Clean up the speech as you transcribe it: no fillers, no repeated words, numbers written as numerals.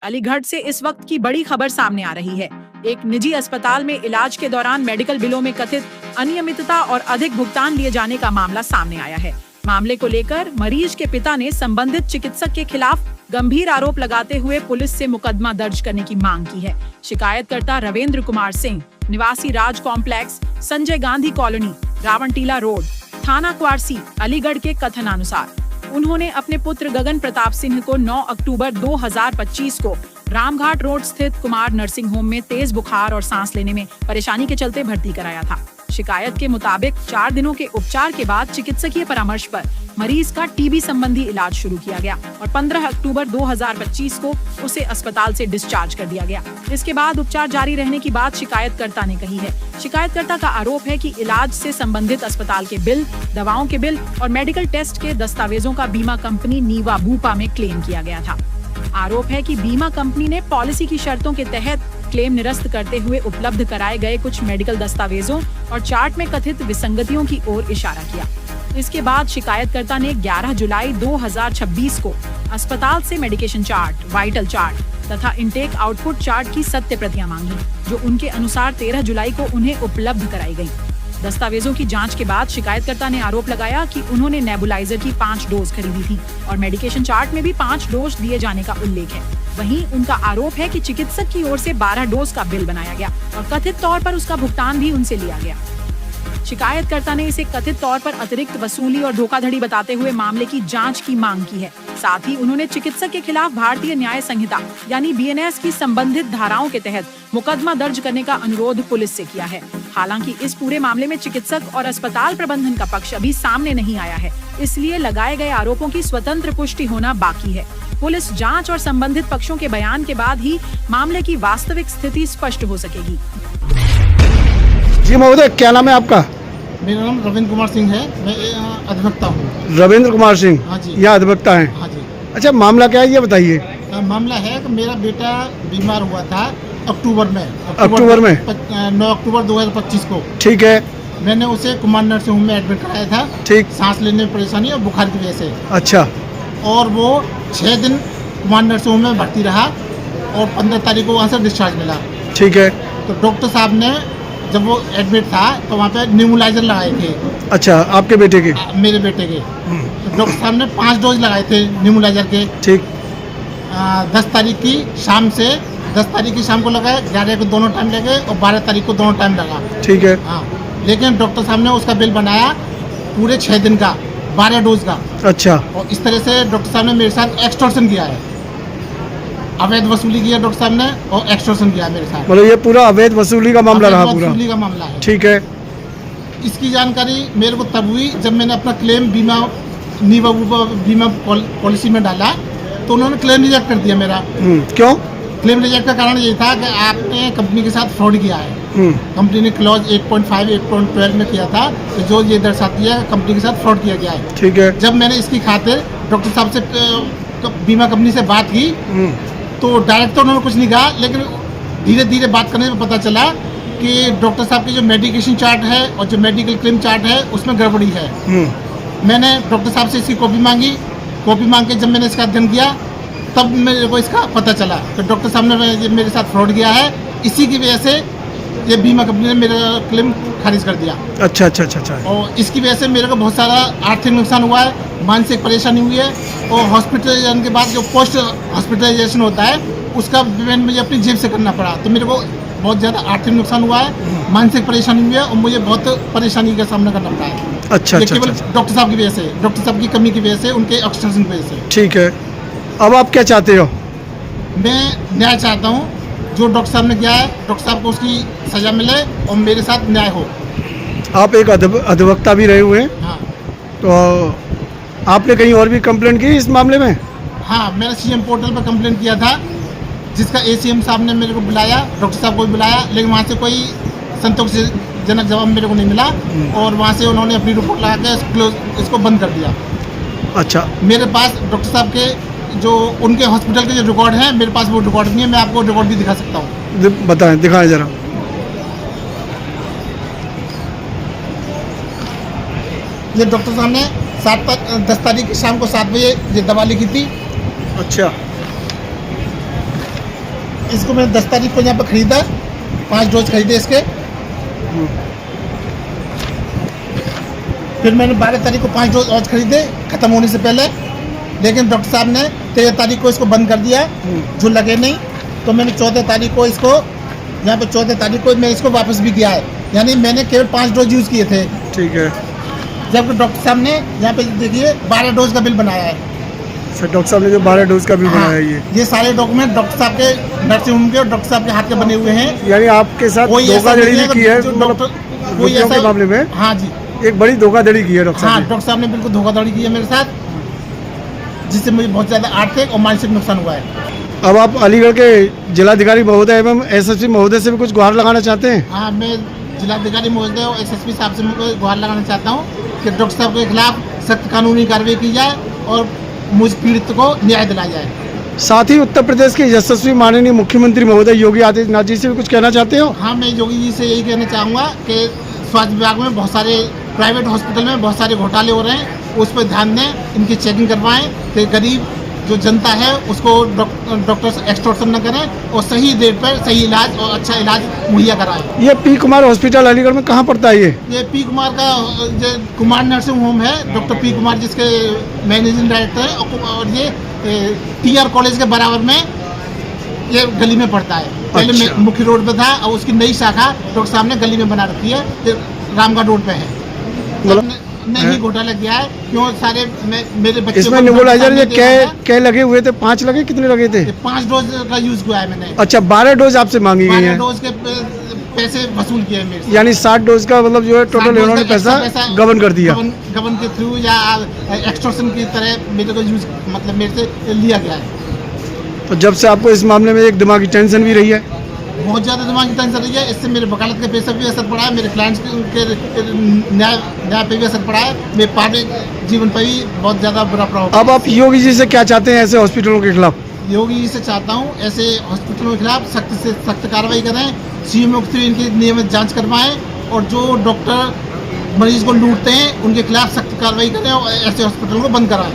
अलीगढ़ से इस वक्त की बड़ी खबर सामने आ रही है। एक निजी अस्पताल में इलाज के दौरान मेडिकल बिलों में कथित अनियमितता और अधिक भुगतान लिए जाने का मामला सामने आया है। मामले को लेकर मरीज के पिता ने संबंधित चिकित्सक के खिलाफ गंभीर आरोप लगाते हुए पुलिस से मुकदमा दर्ज करने की मांग की है। शिकायतकर्ता रविंद्र कुमार सिंह, निवासी Raj complex, Sanjay Gandhi colony, Ravantila road, थाना क्वारसी, अलीगढ़ के कथनानुसार उन्होंने अपने पुत्र गगन प्रताप सिंह को 9 अक्टूबर 2025 को रामघाट रोड स्थित कुमार नर्सिंग होम में तेज बुखार और सांस लेने में परेशानी के चलते भर्ती कराया था। शिकायत के मुताबिक 4 दिनों के उपचार के बाद चिकित्सकीय परामर्श पर मरीज का टीबी संबंधी इलाज शुरू किया गया और 15 अक्टूबर 2025 को उसे अस्पताल से डिस्चार्ज कर दिया गया। इसके बाद उपचार जारी रहने की बात शिकायतकर्ता ने कही है। शिकायतकर्ता का आरोप है कि इलाज से संबंधित अस्पताल के बिल, दवाओं के बिल और मेडिकल टेस्ट के दस्तावेजों का बीमा कंपनी नीवा बूपा में क्लेम किया गया था। आरोप है कि बीमा कंपनी ने पॉलिसी की शर्तों के तहत क्लेम निरस्त करते हुए उपलब्ध कराए गए कुछ मेडिकल दस्तावेजों और चार्ट में कथित विसंगतियों की ओर इशारा किया। इसके बाद शिकायतकर्ता ने 11 जुलाई 2026 को अस्पताल से मेडिकेशन चार्ट, वाइटल चार्ट तथा इनटेक आउटपुट चार्ट की सत्य प्रतियां मांगी, जो उनके अनुसार 13 जुलाई को उन्हें उपलब्ध कराई गयी। दस्तावेजों की जांच के बाद शिकायतकर्ता ने आरोप लगाया कि उन्होंने नेबुलाइजर की 5 डोज खरीदी थी और मेडिकेशन चार्ट में भी 5 डोज दिए जाने का उल्लेख है। वहीं उनका आरोप है कि चिकित्सक की ओर से 12 डोज का बिल बनाया गया और कथित तौर पर उसका भुगतान भी उनसे लिया गया। शिकायतकर्ता ने इसे कथित तौर पर अतिरिक्त वसूली और धोखाधड़ी बताते हुए मामले की जांच की मांग की है। साथ ही उन्होंने चिकित्सक के खिलाफ भारतीय न्याय संहिता यानी BNS की संबंधित धाराओं के तहत मुकदमा दर्ज करने का अनुरोध पुलिस से किया है। हालांकि इस पूरे मामले में चिकित्सक और अस्पताल प्रबंधन का पक्ष अभी सामने नहीं आया है, इसलिए लगाए गए आरोपों की स्वतंत्र पुष्टि होना बाकी है। पुलिस जांच और संबंधित पक्षों के बयान के बाद ही मामले की वास्तविक स्थिति स्पष्ट हो सकेगी। जी महोदय, क्या नाम है आपका? मेरा नाम रविंद्र कुमार सिंह है, मैं अधिवक्ता हूँ। रविंद्र कुमार सिंह? हाँ जी। यहाँ अधिवक्ता हैं? हाँ जी। अच्छा, मामला क्या है ये बताइए। मामला है कि मेरा बेटा बीमार हुआ था अक्टूबर में 9 अक्टूबर 2025 को। ठीक है। मैंने उसे कुमार नर्सिंग होम में एडमिट कराया था। ठीक। सांस लेने में परेशानी और बुखार की वजह से। अच्छा। और वो 6 दिन कुमार नर्सिंग होम में भर्ती रहा और 15 तारीख को वहाँ से डिस्चार्ज मिला। ठीक है। तो डॉक्टर साहब ने जब वो एडमिट था तो वहाँ पे न्यूमोलाइजर लगाए थे। अच्छा, आपके बेटे के? मेरे बेटे के। तो डॉक्टर साहब ने 5 डोज लगाए थे न्यूमोलाइजर के। ठीक। 10 तारीख की शाम को लगाए, 11 को दोनों टाइम लगे और 12 तारीख को दोनों टाइम लगा। ठीक है। हाँ, लेकिन डॉक्टर साहब ने उसका बिल बनाया पूरे 6 दिन का, 12 डोज का। अच्छा। और इस तरह से डॉक्टर साहब ने मेरे साथ एक्सटॉर्शन किया है, अवैध वसूली किया डॉक्टर साहब ने और एक्सटॉर्शन किया मेरे साथ। मतलब ये पूरा अवैध वसूली का मामला रहा? पूरा वसूली का मामला है। ठीक है। इसकी जानकारी मेरे को तब हुई जब मैंने अपना क्लेम नीवा बीमा पॉलिसी में डाला, तो उन्होंने क्लेम रिजेक्ट कर दिया मेरा। क्यों? क्लेम रिजेक्ट का कारण ये था कि आपने कंपनी के साथ फ्रॉड किया है। कंपनी ने क्लॉज 8.5, 8.12 में किया था, तो जो ये दर्शाती है कंपनी के साथ फ्रॉड किया गया है। ठीक है। जब मैंने इसकी खातिर डॉक्टर साहब से बीमा कंपनी से बात की, तो डायरेक्ट तो उन्होंने कुछ नहीं कहा, लेकिन धीरे धीरे बात करने में पता चला कि डॉक्टर साहब की जो मेडिकेशन चार्ट है और जो मेडिकल क्लेम चार्ट है उसमें गड़बड़ी है। मैंने डॉक्टर साहब से इसकी कॉपी मांगी। कॉपी मांग के जब मैंने इसका अध्ययन किया तब मेरे को इसका पता चला कि डॉक्टर साहब ने मेरे साथ फ्रॉड किया है। इसी की वजह से ये बीमा कंपनी ने मेरा क्लेम खारिज कर दिया। अच्छा अच्छा अच्छा अच्छा। और इसकी वजह से मेरे को बहुत सारा आर्थिक नुकसान हुआ है, मानसिक परेशानी हुई है और हॉस्पिटलाइजेशन के बाद जो पोस्ट हॉस्पिटलाइजेशन होता है उसका पेमेंट मुझे अपनी जेब से करना पड़ा। तो मेरे को बहुत ज़्यादा आर्थिक नुकसान हुआ है, मानसिक परेशानी हुई है और मुझे बहुत परेशानी का सामना करना पड़ा है। अच्छा। केवल डॉक्टर साहब की वजह से, डॉक्टर साहब की कमी की वजह से, उनके एक्सटॉर्शन की वजह से। ठीक है। अब आप क्या चाहते हो? मैं न्याय चाहता हूँ। जो डॉक्टर साहब ने किया है, डॉक्टर साहब को उसकी सजा मिले और मेरे साथ न्याय हो। आप एक अधिवक्ता भी रहे हुए हैं? हाँ। तो आपने कहीं और भी कंप्लेंट की इस मामले में? हाँ, मैंने CM पोर्टल पर कंप्लेंट किया था, जिसका ACM साहब ने मेरे को बुलाया, डॉक्टर साहब को भी बुलाया, लेकिन वहाँ से कोई संतोषजनक जवाब मेरे को नहीं मिला और वहाँ से उन्होंने अपनी रिपोर्ट लगा के इसको बंद कर दिया। अच्छा। मेरे पास डॉक्टर साहब के जो उनके हॉस्पिटल के जो रिकॉर्ड हैं, मेरे पास वो रिकॉर्ड नहीं है। मैं आपको रिकॉर्ड भी दिखा सकता हूँ। बताएं, दिखाएं जरा। ये डॉक्टर साहब ने 10 तारीख की शाम को 7 बजे ये दवा लिखी थी। अच्छा। इसको मैंने 10 तारीख को यहाँ पर खरीदा, 5 डोज खरीदे इसके। फिर मैंने 12 तारीख को 5 डोज और खरीदे ख़त्म होने से पहले, लेकिन डॉक्टर साहब ने 13 तारीख को इसको बंद कर दिया, जो लगे नहीं। तो मैंने 14 तारीख को इसको यहाँ पे 14 तारीख को मैं इसको वापस भी किया है, यानी मैंने केवल 5 डोज यूज़ किए थे। ठीक है जबकि डॉक्टर साहब ने यहाँ पे देखिए 12 डोज का बिल बनाया है। सर, डॉक्टर साहब ने जो 12 डोज का बिल बनाया है ये सारे डॉक्यूमेंट डॉक्टर साहब के नर्सिंग होम के और डॉक्टर साहब के हाथ के बने हुए हैं। यानी आपके साथ धोखाधड़ी भी की है, मतलब कोई ऐसा मामले में? हाँ जी, एक बड़ी धोखाधड़ी की है डॉक्टर साहब हाँ, ने। डॉक्टर साहब ने बिल्कुल धोखाधड़ी की है मेरे साथ, जिससे मुझे बहुत ज़्यादा आर्थिक और मानसिक नुकसान हुआ है। अब आप अलीगढ़ के जिलाधिकारी महोदय एवं एसएसपी महोदय से भी कुछ गुहार लगाना चाहते हैं? हाँ, मैं जिलाधिकारी महोदय और एसएसपी साहब से मैं गुहार लगाना चाहता हूँ कि डॉक्टर साहब के खिलाफ सख्त कानूनी कार्रवाई की जाए और मुझ पीड़ित को न्याय दिलाया जाए। साथ ही उत्तर प्रदेश के यशस्वी माननीय मुख्यमंत्री महोदय योगी आदित्यनाथ जी से भी कुछ कहना चाहते हो? हाँ, मैं योगी जी से यही कहना चाहूँगा कि स्वास्थ्य विभाग में बहुत सारे प्राइवेट हॉस्पिटल में बहुत सारे घोटाले हो रहे हैं, उस पर ध्यान दें, इनकी चेकिंग करवाएं कि गरीब जो जनता है उसको डॉक्टर्स एक्सटॉर्शन न करें और सही रेट पर सही इलाज और अच्छा इलाज मुहैया कराएं। ये पी कुमार हॉस्पिटल अलीगढ़ में कहाँ पड़ता है? ये पी कुमार का जो कुमार नर्सिंग होम है, डॉक्टर पी कुमार जिसके मैनेजिंग डायरेक्टर है, और ये टीआर कॉलेज के बराबर में ये गली में पड़ता है। पहले अच्छा। मुख्य रोड पे था और उसकी नई शाखा डॉक्टर साहब ने गली में बना रखी है, रामगढ़ रोड पे है। मतलब नहीं घोटाला किया है, क्यों सारे मेरे बच्चे इसमें नेबुलाइजर ये क्या लगे हुए थे? 5 लगे? कितने लगे थे? 5 डोज का यूज किया है मैंने। अच्छा, 12 डोज आपसे मांगी गई 12 है, डोज के पैसे वसूल किए हैं मेरे से। यानी 60 डोज का मतलब जो है टोटल इन्होंने पैसा गबन कर दिया। गबन के थ्रू या एक्सटॉर्शन की तरह मेरे को यूज मतलब मेरे से लिया गया है। तो जब से आपको इस मामले में एक दिमागी टेंशन भी रही है? बहुत ज़्यादा दिमागी टेंशन रही है, इससे मेरे वकालत के पैसे भी असर पड़ा है, मेरे क्लाइंट्स के न्याय पे भी असर पड़ा है, मेरे पारिवारिक जीवन पर भी बहुत ज़्यादा बुरा प्रभाव। अब आप योगी जी से क्या चाहते हैं ऐसे हॉस्पिटलों के खिलाफ? योगी जी से चाहता हूँ ऐसे हॉस्पिटलों के खिलाफ सख्त से सख्त कार्रवाई करें, सीएमओ के थ्रू इनकी नियमित जांच करवाएं और जो डॉक्टर मरीज को लूटते हैं उनके खिलाफ सख्त कार्रवाई करें और ऐसे हॉस्पिटलों को बंद कराएं।